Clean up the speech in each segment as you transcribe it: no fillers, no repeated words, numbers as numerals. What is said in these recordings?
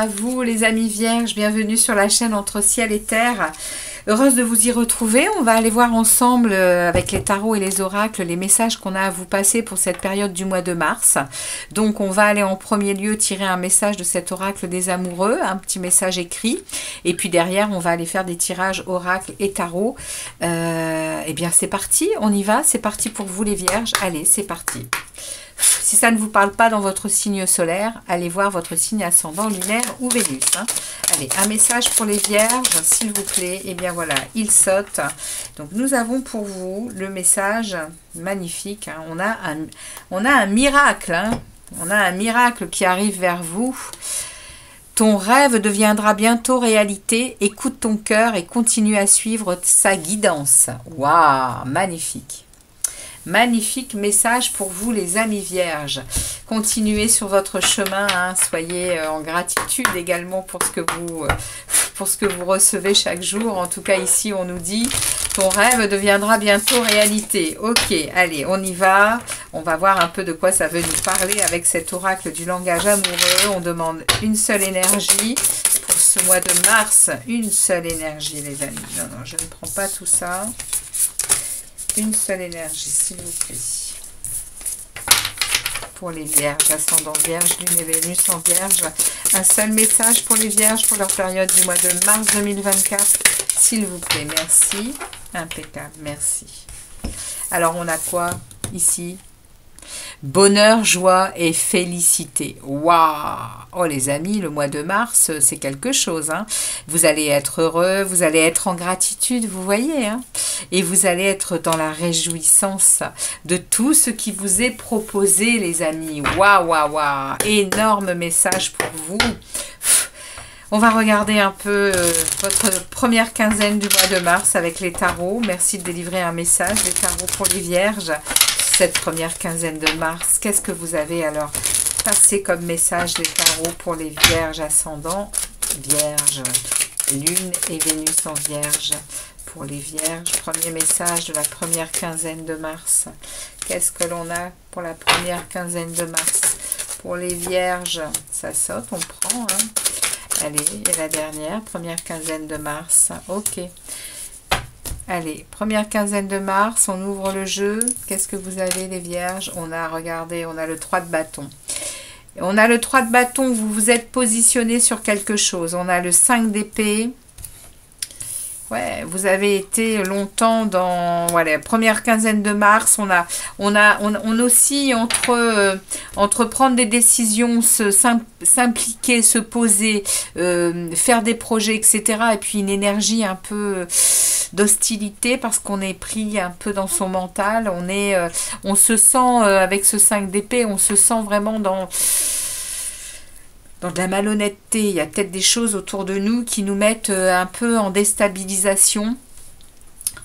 à vous les amis vierges, bienvenue sur la chaîne Entre Ciel et Terre. Heureuse de vous y retrouver. On va aller voir ensemble avec les tarots et les oracles les messages qu'on a à vous passer pour cette période du mois de mars. Donc on va aller en premier lieu tirer un message de cet oracle des amoureux, un petit message écrit. Et puis derrière on va aller faire des tirages oracles et tarots. Eh bien c'est parti, on y va, c'est parti pour vous les vierges. Allez, c'est parti. Si ça ne vous parle pas dans votre signe solaire, allez voir votre signe ascendant lunaire ou Vénus. Hein. Allez, un message pour les vierges, s'il vous plaît. Et bien voilà, il saute. Donc nous avons pour vous le message magnifique. Hein. On a un miracle. Hein. On a un miracle qui arrive vers vous. Ton rêve deviendra bientôt réalité. Écoute ton cœur et continue à suivre sa guidance. Waouh, magnifique. Magnifique message pour vous les amis vierges. Continuez sur votre chemin, hein. Soyez en gratitude également pour ce que vous recevez chaque jour. En tout cas ici on nous dit ton rêve deviendra bientôt réalité. Ok, allez on y va. On va voir un peu de quoi ça veut nous parler avec cet oracle du langage amoureux. On demande une seule énergie pour ce mois de mars. Une seule énergie les amis. Non, non, je ne prends pas tout ça. Une seule énergie, s'il vous plaît. Pour les vierges, ascendant vierge, lune et Vénus en vierge. Un seul message pour les vierges pour leur période du mois de mars 2024. S'il vous plaît, merci. Impeccable, merci. Alors, on a quoi ici? Bonheur, joie et félicité. Waouh! Oh les amis, le mois de mars, c'est quelque chose. Hein. Vous allez être heureux, vous allez être en gratitude, vous voyez. Hein. Et vous allez être dans la réjouissance de tout ce qui vous est proposé, les amis. Waouh, waouh, waouh! Énorme message pour vous. On va regarder un peu votre première quinzaine du mois de mars avec les tarots. Merci de délivrer un message, les tarots pour les vierges. Cette première quinzaine de mars, qu'est-ce que vous avez alors passé comme message des tarots pour les vierges ascendants, vierges, lune et Vénus en vierge pour les vierges. Premier message de la première quinzaine de mars. Qu'est-ce que l'on a pour la première quinzaine de mars? Pour les vierges, ça saute, on prend. Hein. Allez, et la dernière, première quinzaine de mars. Ok. Allez, première quinzaine de mars, on ouvre le jeu. Qu'est-ce que vous avez les vierges? On a, regardez, on a le 3 de bâton. On a le 3 de bâton, vous vous êtes positionné sur quelque chose. On a le 5 d'épée. Ouais, vous avez été longtemps dans voilà, première quinzaine de mars. On oscille entre prendre des décisions, s'impliquer, se poser, faire des projets, etc. Et puis une énergie un peu d'hostilité parce qu'on est pris un peu dans son mental. On se sent avec ce 5 d'épée, on se sent vraiment dans de la malhonnêteté. Il y a peut-être des choses autour de nous qui nous mettent un peu en déstabilisation.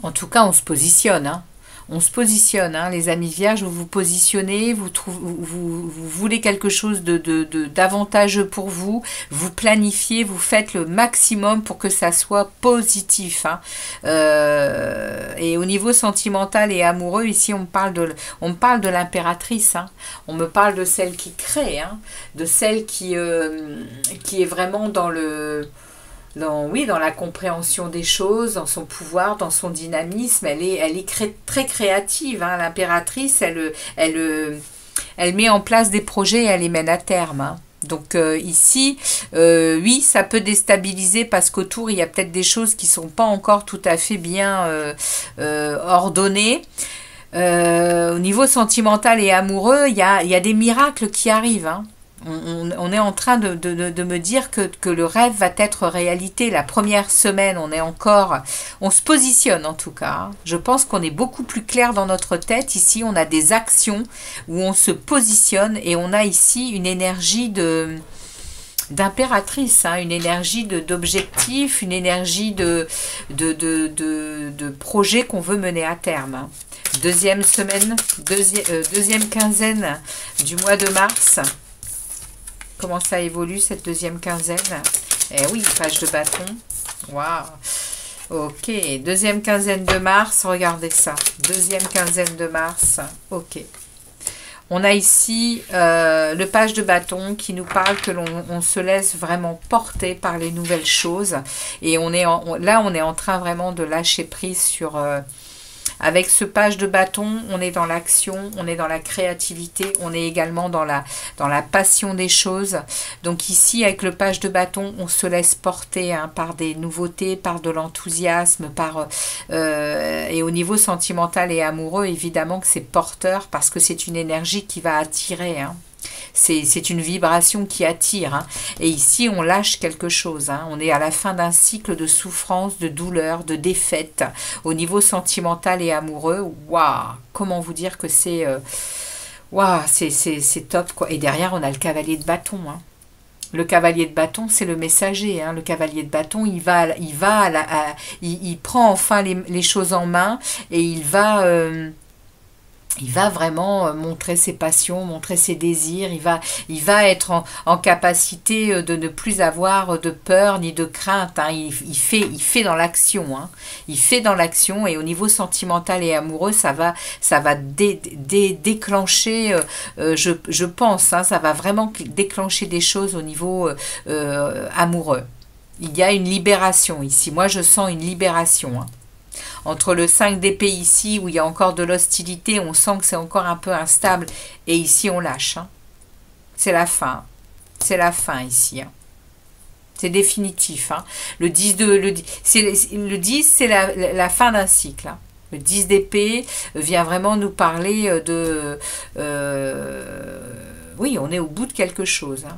En tout cas, on se positionne. Hein. On se positionne, hein, les amis vierges, vous vous positionnez, vous voulez quelque chose d'avantageux pour vous, vous planifiez, vous faites le maximum pour que ça soit positif. Hein. Et au niveau sentimental et amoureux, ici on me parle de l'impératrice, hein. On me parle de celle qui crée, hein, de celle qui est vraiment dans dans la compréhension des choses, dans son pouvoir, dans son dynamisme. Elle est très créative. Hein. L'impératrice, elle met en place des projets et elle les mène à terme. Hein. Donc ici, oui, ça peut déstabiliser parce qu'autour, il y a peut-être des choses qui ne sont pas encore tout à fait bien ordonnées. Au niveau sentimental et amoureux, il y a des miracles qui arrivent. Hein. On est en train de me dire que le rêve va être réalité. La première semaine, on se positionne en tout cas. Je pense qu'on est beaucoup plus clair dans notre tête. Ici, on a des actions où on se positionne et on a ici une énergie d'impératrice, hein, une énergie d'objectif, une énergie de projet qu'on veut mener à terme. Hein. Deuxième quinzaine du mois de mars. Comment ça évolue cette deuxième quinzaine? Eh oui, page de bâton. Waouh. Ok, deuxième quinzaine de mars, regardez ça. Deuxième quinzaine de mars, ok. On a ici le page de bâton qui nous parle que l'on se laisse vraiment porter par les nouvelles choses. Et là, on est en train vraiment de lâcher prise sur... avec ce page de bâton, on est dans l'action, on est dans la créativité, on est également dans la passion des choses. Donc ici, avec le page de bâton, on se laisse porter hein, par des nouveautés, par de l'enthousiasme, et au niveau sentimental et amoureux, évidemment que c'est porteur parce que c'est une énergie qui va attirer. Hein. C'est une vibration qui attire. Hein. Et ici, on lâche quelque chose. Hein. On est à la fin d'un cycle de souffrance, de douleur, de défaite. Au niveau sentimental et amoureux, waouh! Comment vous dire que c'est... waouh, c'est top, quoi. Et derrière, on a le cavalier de bâton. Hein. Le cavalier de bâton, c'est le messager. Hein. Le cavalier de bâton, il prend enfin les choses en main et il va vraiment montrer ses passions, montrer ses désirs, il va être en capacité de ne plus avoir de peur ni de crainte. Hein. Il fait dans l'action. Hein. Il fait dans l'action et au niveau sentimental et amoureux, ça va déclencher, je pense, hein, ça va vraiment déclencher des choses au niveau amoureux. Il y a une libération ici. Moi, je sens une libération. Hein. Entre le 5 d'épée ici, où il y a encore de l'hostilité, on sent que c'est encore un peu instable. Et ici, on lâche. Hein. C'est la fin. C'est la fin ici. Hein. C'est définitif. Hein. Le 10, c'est la fin d'un cycle. Hein. Le 10 d'épée vient vraiment nous parler de... oui, on est au bout de quelque chose. Hein.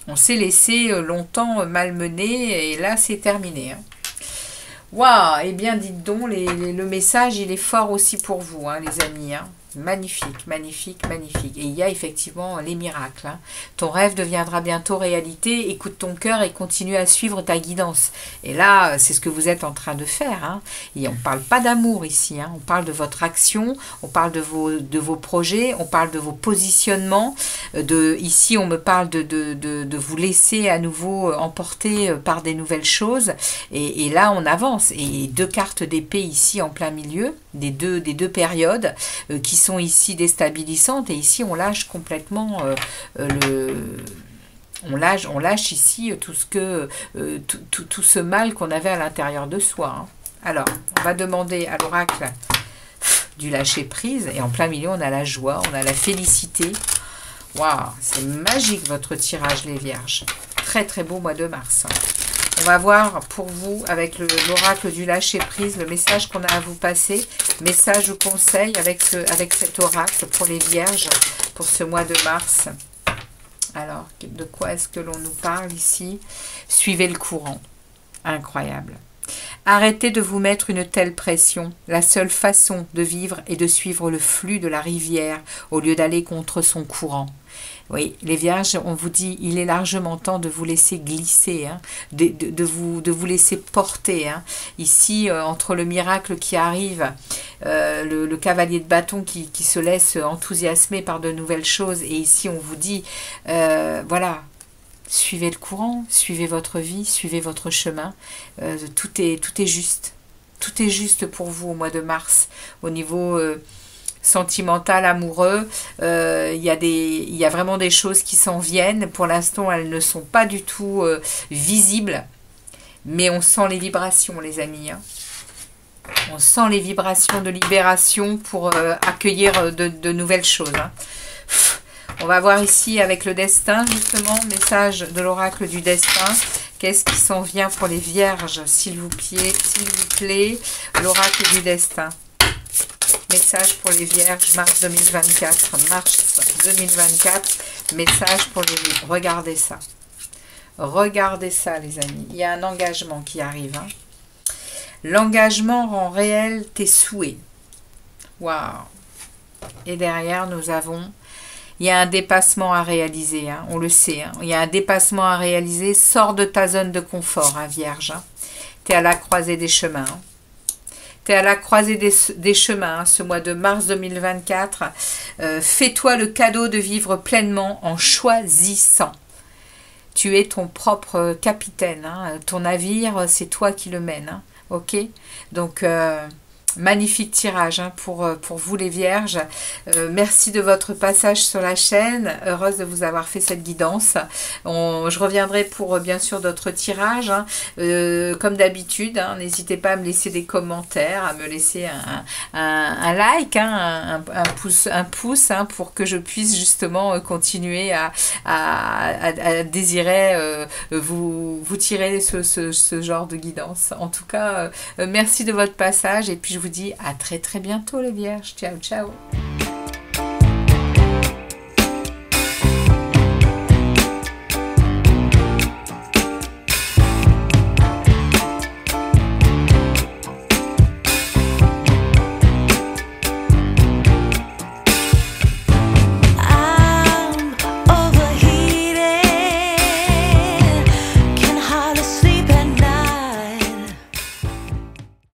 On s'est laissé longtemps malmener et là c'est terminé. Hein. Waouh! Eh bien dites donc, le message il est fort aussi pour vous, hein, les amis. Hein. Magnifique, magnifique, magnifique. Et il y a effectivement les miracles. Hein. Ton rêve deviendra bientôt réalité. Écoute ton cœur et continue à suivre ta guidance. Et là, c'est ce que vous êtes en train de faire. Hein. Et on ne parle pas d'amour ici. Hein. On parle de votre action. On parle de vos projets. On parle de vos positionnements. Ici, on me parle de vous laisser à nouveau emporter par des nouvelles choses. Et là, on avance. Et 2 cartes d'épée ici en plein milieu des deux périodes qui sont ici déstabilisantes et ici on lâche complètement on lâche ici tout ce mal qu'on avait à l'intérieur de soi. Hein. Alors, on va demander à l'oracle du lâcher prise et en plein milieu on a la joie, on a la félicité. Waouh, c'est magique votre tirage les vierges. Très très beau mois de mars. Hein. On va voir pour vous, avec l'oracle du lâcher-prise, le message qu'on a à vous passer. Message ou conseil avec cet oracle pour les vierges, pour ce mois de mars. Alors, de quoi est-ce que l'on nous parle ici? Suivez le courant. Incroyable. Arrêtez de vous mettre une telle pression. La seule façon de vivre est de suivre le flux de la rivière au lieu d'aller contre son courant. Oui, les vierges, on vous dit, il est largement temps de vous laisser glisser, hein, de vous laisser porter. Hein. Ici, entre le miracle qui arrive, le cavalier de bâton qui se laisse enthousiasmer par de nouvelles choses, et ici, on vous dit, voilà, suivez le courant, suivez votre vie, suivez votre chemin, tout est juste. Tout est juste pour vous au mois de mars, au niveau... sentimental, amoureux, il y a vraiment des choses qui s'en viennent. Pour l'instant, elles ne sont pas du tout visibles, mais on sent les vibrations, les amis. Hein. On sent les vibrations de libération pour accueillir de nouvelles choses. Hein. On va voir ici avec le destin, justement, message de l'oracle du destin. Qu'est-ce qui s'en vient pour les vierges, s'il vous plaît, l'oracle du destin. Message pour les vierges, mars 2024. Mars 2024, message pour les vierges. Regardez ça. Regardez ça, les amis. Il y a un engagement qui arrive. Hein. L'engagement rend réel tes souhaits. Waouh. Et derrière, nous avons... Il y a un dépassement à réaliser. Hein. On le sait. Hein. Il y a un dépassement à réaliser. Sors de ta zone de confort, hein, vierge. Hein. Tu es à la croisée des chemins. Hein. Tu es à la croisée des chemins, hein, ce mois de mars 2024. Fais-toi le cadeau de vivre pleinement en choisissant. Tu es ton propre capitaine. Hein. Ton navire, c'est toi qui le mènes. Hein. Ok. Donc, Magnifique tirage hein, pour vous les Vierges. Merci de votre passage sur la chaîne. Heureuse de vous avoir fait cette guidance. Je reviendrai pour bien sûr d'autres tirages. Hein. Comme d'habitude, hein, n'hésitez pas à me laisser des commentaires, à me laisser un like, hein, un pouce hein, pour que je puisse justement continuer à désirer vous tirer ce genre de guidance. En tout cas, merci de votre passage et puis je vous dis à très très bientôt les Vierges. Ciao, ciao.